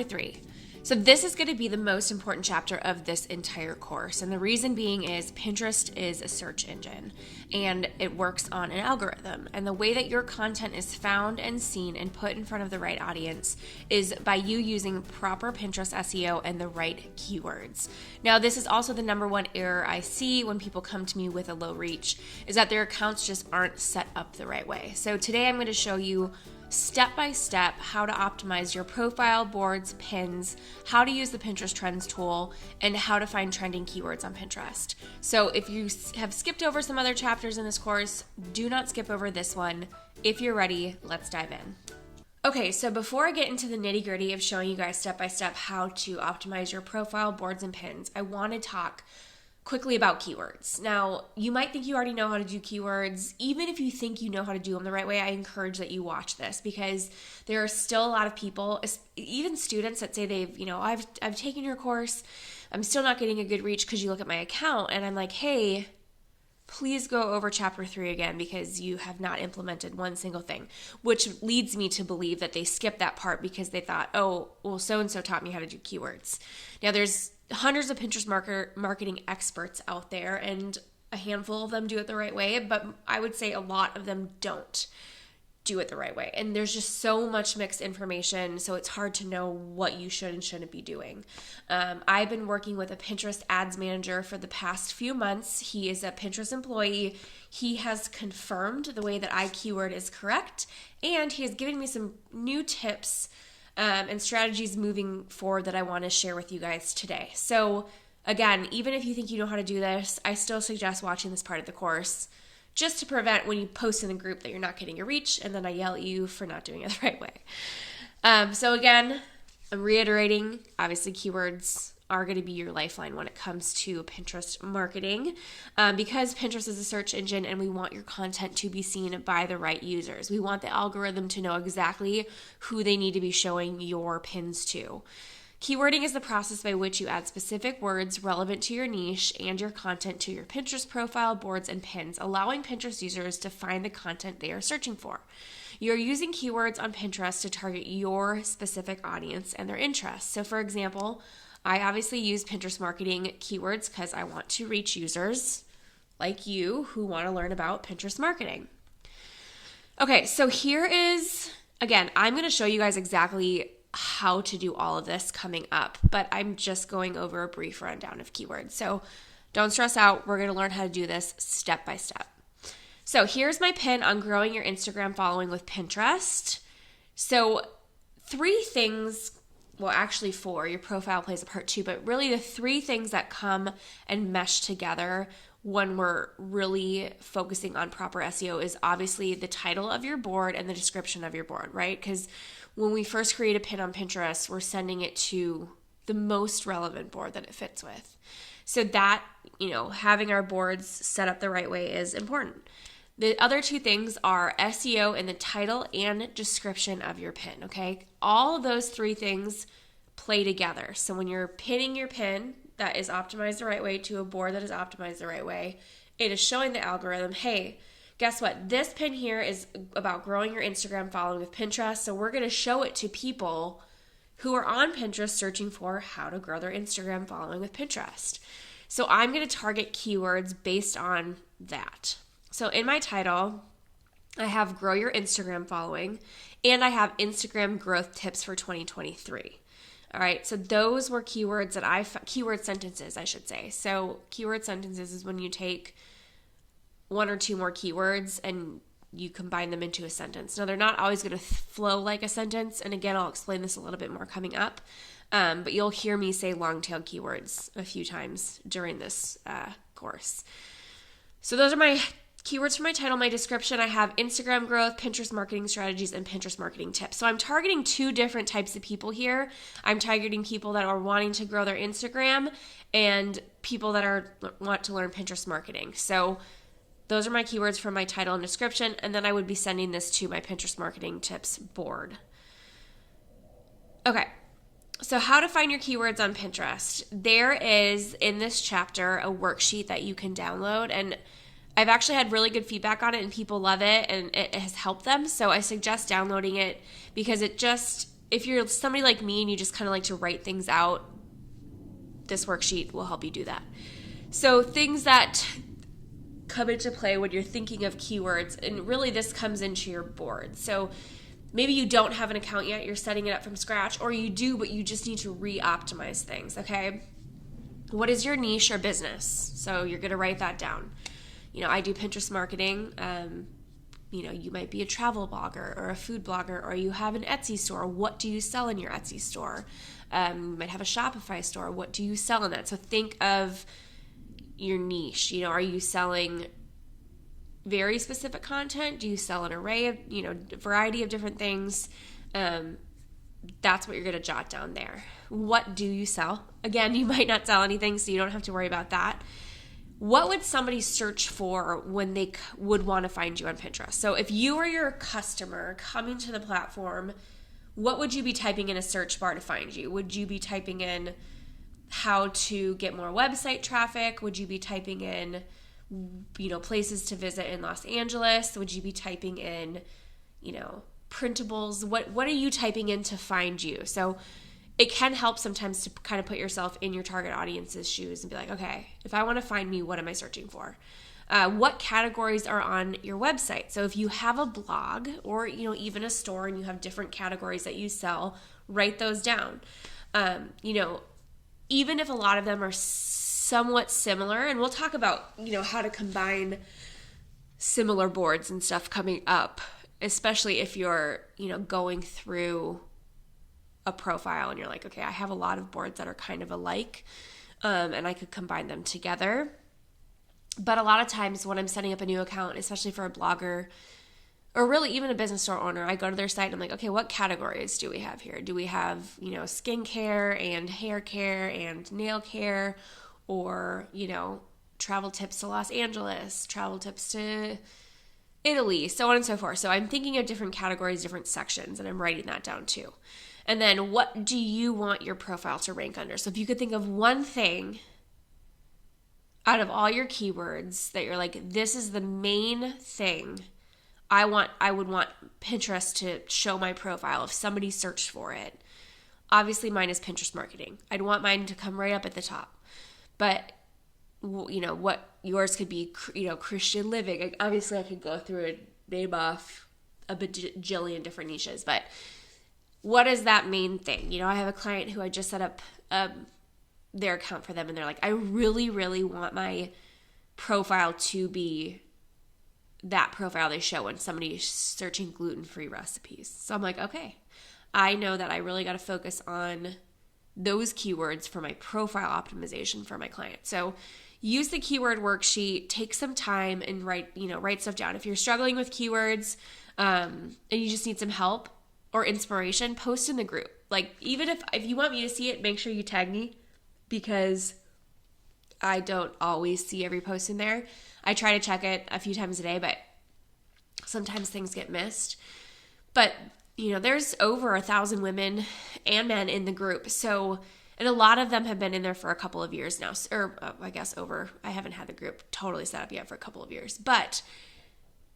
3. So this is going to be the most important chapter of this entire course. And the reason being is Pinterest is a search engine and it works on an algorithm. And the way that your content is found and seen and put in front of the right audience is by you using proper Pinterest SEO and the right keywords. Now, this is also the number one error I see when people come to me with a low reach, is that their accounts just aren't set up the right way. So today I'm going to show you step by step how to optimize your profile, boards, pins, how to use the Pinterest Trends tool, and how to find trending keywords on Pinterest. So if you have skipped over some other chapters in this course, do not skip over this one. If you're ready, let's dive in. Okay, so before I get into the nitty-gritty of showing you guys step by step how to optimize your profile, boards, and pins, I want to talk quickly about keywords. Now, you might think you already know how to do keywords. Even if you think you know how to do them the right way, I encourage that you watch this, because there are still a lot of people, even students, that say I've taken your course, I'm still not getting a good reach because you look at my account, and I'm like, hey, please go over chapter 3 again because you have not implemented one single thing, which leads me to believe that they skipped that part because they thought, oh, well, so-and-so taught me how to do keywords. Now, there's hundreds of Pinterest marketing experts out there, and a handful of them do it the right way, but I would say a lot of them don't do it the right way. And there's just so much mixed information, so it's hard to know what you should and shouldn't be doing. I've been working with a Pinterest ads manager for the past few months. He is a Pinterest employee. He has confirmed the way that I keyword is correct, and he has given me some new tips and strategies moving forward that I want to share with you guys today. So again, even if you think you know how to do this, I still suggest watching this part of the course just to prevent when you post in the group that you're not getting your reach and then I yell at you for not doing it the right way. So again, I'm reiterating, obviously keywords are going to be your lifeline when it comes to Pinterest marketing, because Pinterest is a search engine and we want your content to be seen by the right users. We want the algorithm to know exactly who they need to be showing your pins to. Keywording is the process by which you add specific words relevant to your niche and your content to your Pinterest profile, boards, and pins, allowing Pinterest users to find the content they are searching for. You're using keywords on Pinterest to target your specific audience and their interests. So for example, I obviously use Pinterest marketing keywords because I want to reach users like you who want to learn about Pinterest marketing. Okay, so here is, again, I'm going to show you guys exactly how to do all of this coming up, but I'm just going over a brief rundown of keywords. So don't stress out. We're going to learn how to do this step by step. So here's my pin on growing your Instagram following with Pinterest. So 3 things, well, actually 4, your profile plays a part too, but really the 3 things that come and mesh together when we're really focusing on proper SEO is obviously the title of your board and the description of your board, right? Because when we first create a pin on Pinterest, we're sending it to the most relevant board that it fits with. So that, having our boards set up the right way is important. The other 2 things are SEO in the title and description of your pin, okay? All of those 3 things play together. So when you're pinning your pin that is optimized the right way to a board that is optimized the right way, it is showing the algorithm, hey, guess what? This pin here is about growing your Instagram following with Pinterest, so we're going to show it to people who are on Pinterest searching for how to grow their Instagram following with Pinterest. So I'm going to target keywords based on that. So in my title, I have grow your Instagram following, and I have Instagram growth tips for 2023. All right, so those were keywords that keyword sentences, I should say. So keyword sentences is when you take 1 or 2 more keywords and you combine them into a sentence. Now, they're not always going to flow like a sentence, and again, I'll explain this a little bit more coming up, but you'll hear me say long-tail keywords a few times during this course. So those are my keywords for my title. My description, I have Instagram growth, Pinterest marketing strategies, and Pinterest marketing tips. So I'm targeting 2 different types of people here. I'm targeting people that are wanting to grow their Instagram and people that want to learn Pinterest marketing. So those are my keywords for my title and description, and then I would be sending this to my Pinterest marketing tips board. Okay, so how to find your keywords on Pinterest. There is, in this chapter, a worksheet that you can download, and I've actually had really good feedback on it and people love it and it has helped them. So I suggest downloading it because it just if you're somebody like me and you just kind of like to write things out, this worksheet will help you do that. So things that come into play when you're thinking of keywords, and really this comes into your board. So maybe you don't have an account yet, you're setting it up from scratch, or you do, but you just need to re-optimize things, okay? What is your niche or business? So you're going to write that down. I do Pinterest marketing. You might be a travel blogger or a food blogger, or you have an Etsy store. What do you sell in your Etsy store? You might have a Shopify store. What do you sell in that? So think of your niche. Are you selling very specific content? Do you sell an array of, variety of different things? That's what you're going to jot down there. What do you sell? Again, you might not sell anything, so you don't have to worry about that. What would somebody search for when they would want to find you on Pinterest? So if you were your customer coming to the platform, what would you be typing in a search bar to find you? Would you be typing in how to get more website traffic? Would you be typing in, places to visit in Los Angeles? Would you be typing in, printables? What are you typing in to find you? So it can help sometimes to kind of put yourself in your target audience's shoes and be like, okay, if I want to find me, what am I searching for? What categories are on your website? So if you have a blog or, even a store and you have different categories that you sell, write those down. Even if a lot of them are somewhat similar, and we'll talk about, how to combine similar boards and stuff coming up, especially if you're, going through a profile and you're like, okay, I have a lot of boards that are kind of alike, and I could combine them together. But a lot of times when I'm setting up a new account, especially for a blogger or really even a business store owner, I go to their site and I'm like, okay, what categories do we have here? Do we have, skincare and hair care and nail care, or, travel tips to Los Angeles, travel tips to Italy, so on and so forth. So I'm thinking of different categories, different sections, and I'm writing that down too. And then what do you want your profile to rank under? So if you could think of one thing out of all your keywords that you're like, this is the main thing I would want Pinterest to show my profile if somebody searched for it. Obviously mine is Pinterest marketing. I'd want mine to come right up at the top. But what yours could be, Christian living. Obviously I could go through and name off a bajillion different niches, but what is that main thing? I have a client who I just set up their account for them, and they're like, I really, really want my profile to be that profile they show when somebody's searching gluten-free recipes. So I'm like, okay, I know that I really got to focus on those keywords for my profile optimization for my client. So use the keyword worksheet, take some time and write stuff down. If you're struggling with keywords and you just need some help or inspiration, post in the group. Like, even if you want me to see it, make sure you tag me, because I don't always see every post in there. I try to check it a few times a day, but sometimes things get missed. But, there's over 1,000 women and men in the group. So, and a lot of them have been in there for a couple of years now, or I guess I haven't had the group totally set up yet for a couple of years, but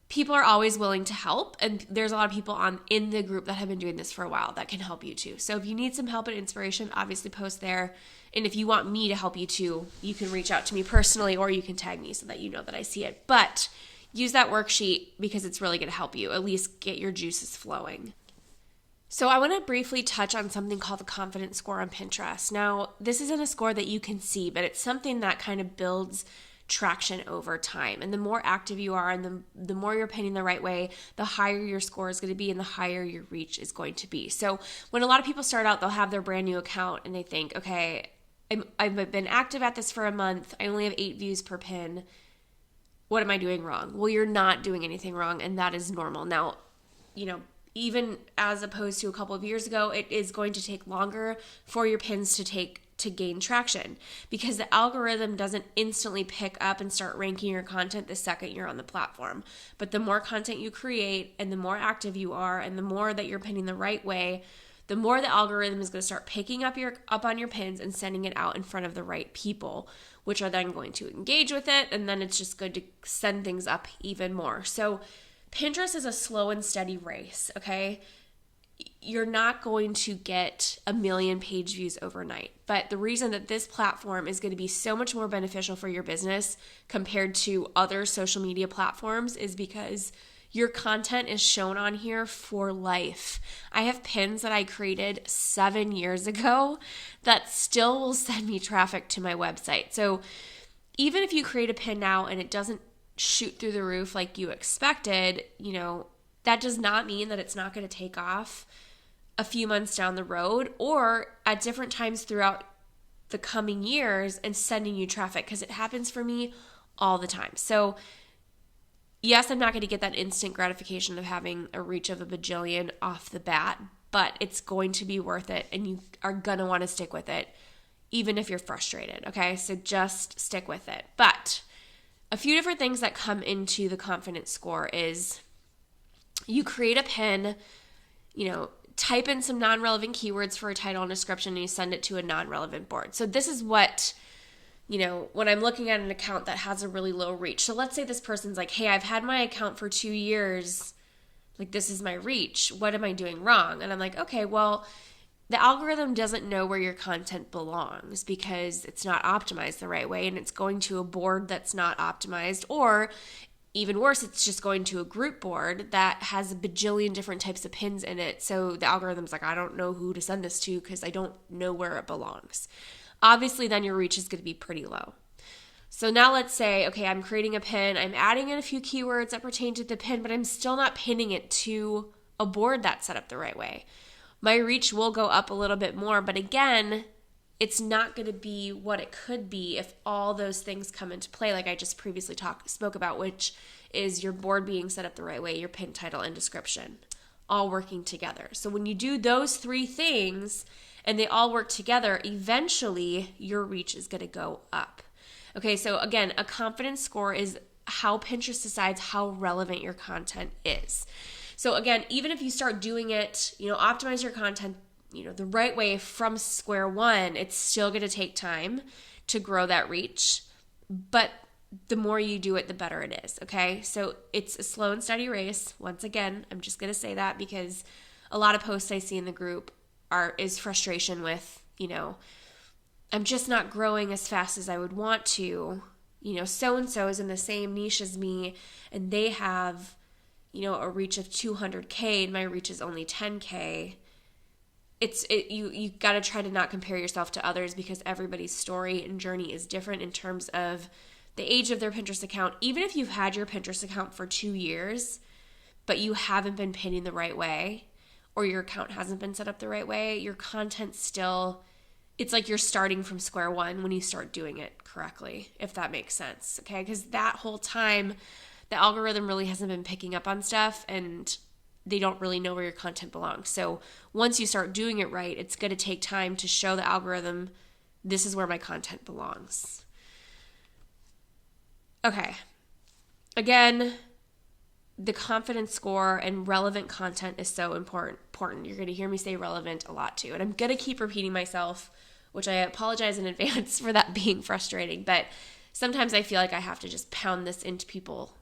people are always willing to help, and there's a lot of people in the group that have been doing this for a while that can help you too. So if you need some help and inspiration, obviously post there. And if you want me to help you too, you can reach out to me personally, or you can tag me so that you know that I see it. But use that worksheet because it's really going to help you at least get your juices flowing. So I want to briefly touch on something called the confidence score on Pinterest. Now, this isn't a score that you can see, but it's something that kind of builds traction over time. And the more active you are and the more you're pinning the right way, the higher your score is going to be and the higher your reach is going to be. So when a lot of people start out, they'll have their brand new account and they think, okay, I've been active at this for a month. I only have 8 views per pin. What am I doing wrong? Well, you're not doing anything wrong, and that is normal. Now, even as opposed to a couple of years ago, it is going to take longer for your pins to gain traction, because the algorithm doesn't instantly pick up and start ranking your content the second you're on the platform. But the more content you create and the more active you are and the more that you're pinning the right way, the more the algorithm is going to start picking up on your pins and sending it out in front of the right people, which are then going to engage with it, and then it's just going to send things up even more. So Pinterest is a slow and steady race, okay? you're not going to get 1 million page views overnight. But the reason that this platform is going to be so much more beneficial for your business compared to other social media platforms is because your content is shown on here for life. I have pins that I created 7 years ago that still will send me traffic to my website. So even if you create a pin now and it doesn't shoot through the roof like you expected, that does not mean that it's not going to take off a few months down the road or at different times throughout the coming years and sending you traffic, because it happens for me all the time. So yes, I'm not going to get that instant gratification of having a reach of a bajillion off the bat, but it's going to be worth it and you are going to want to stick with it even if you're frustrated, okay? So just stick with it. But a few different things that come into the confidence score is you create a pin, type in some non-relevant keywords for a title and description, and you send it to a non-relevant board. So this is what, when I'm looking at an account that has a really low reach. So let's say this person's like, hey, I've had my account for 2 years. Like, this is my reach. What am I doing wrong? And I'm like, okay, well, the algorithm doesn't know where your content belongs because it's not optimized the right way, and it's going to a board that's not optimized, or even worse, it's just going to a group board that has a bajillion different types of pins in it. So the algorithm's like, I don't know who to send this to because I don't know where it belongs. Obviously, then your reach is going to be pretty low. So now let's say, okay, I'm creating a pin. I'm adding in a few keywords that pertain to the pin, but I'm still not pinning it to a board that's set up the right way. My reach will go up a little bit more, but again, it's not going to be what it could be if all those things come into play, like I just previously spoke about, which is your board being set up the right way, your pin, title, and description, all working together. So when you do those 3 things and they all work together, eventually your reach is going to go up. Okay, so again, a confidence score is how Pinterest decides how relevant your content is. So again, even if you start doing it, optimize your content, the right way from square one, it's still going to take time to grow that reach. But the more you do it, the better it is, okay? So it's a slow and steady race. Once again, I'm just going to say that because a lot of posts I see in the group is frustration with, I'm just not growing as fast as I would want to. So-and-so is in the same niche as me, and they have a reach of 200K and my reach is only 10K. You got to try to not compare yourself to others because everybody's story and journey is different in terms of the age of their Pinterest account. Even if you've had your Pinterest account for 2 years, but you haven't been pinning the right way, or your account hasn't been set up the right way, your content still, it's like you're starting from square one when you start doing it correctly, if that makes sense, okay? Because that whole time, the algorithm really hasn't been picking up on stuff and they don't really know where your content belongs. So once you start doing it right, it's going to take time to show the algorithm, this is where my content belongs. Okay. Again, the confidence score and relevant content is so important. You're going to hear me say relevant a lot too. And I'm going to keep repeating myself, which I apologize in advance for that being frustrating. But sometimes I feel like I have to just pound this into people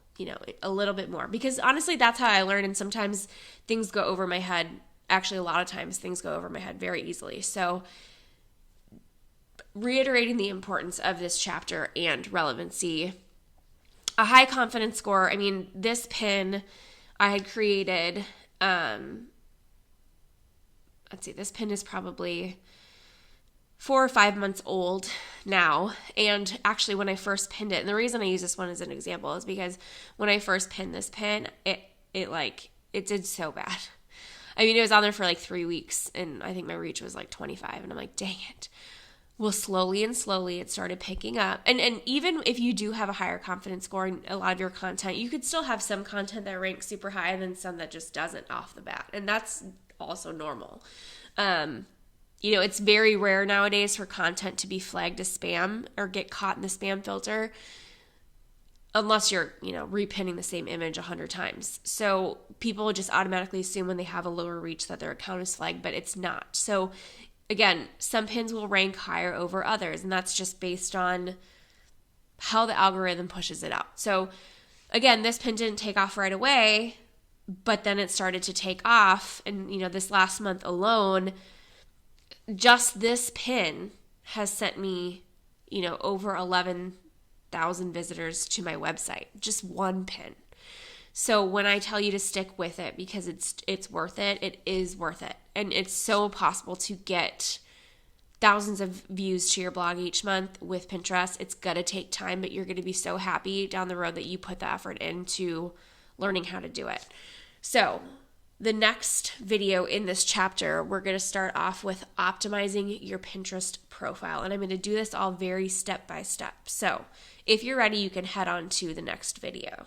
a little bit more, because honestly, that's how I learn. And sometimes things go over my head. Actually, a lot of times things go over my head very easily. So reiterating the importance of this chapter and relevancy, a high confidence score. I mean, this pin I had created, this pin is probably 4 or 5 months old now. And actually when I first pinned it, and the reason I use this one as an example is because when I first pinned this pin, it did so bad. I mean, it was on there for like 3 weeks and I think my reach was like 25 and I'm like, dang it. Well, slowly it started picking up. And even if you do have a higher confidence score in a lot of your content, you could still have some content that ranks super high and then some that just doesn't off the bat. And that's also normal. It's very rare nowadays for content to be flagged as spam or get caught in the spam filter unless you're, repinning the same image 100 times. So people just automatically assume when they have a lower reach that their account is flagged, but it's not. So again, some pins will rank higher over others, and that's just based on how the algorithm pushes it out. So again, this pin didn't take off right away, but then it started to take off. And, this last month alone, just this pin has sent me, over 11,000 visitors to my website. Just one pin. So when I tell you to stick with it because it's worth it, it is worth it. And it's so possible to get thousands of views to your blog each month with Pinterest. It's going to take time, but you're going to be so happy down the road that you put the effort into learning how to do it. So the next video in this chapter, we're going to start off with optimizing your Pinterest profile. And I'm going to do this all very step by step. So if you're ready, you can head on to the next video.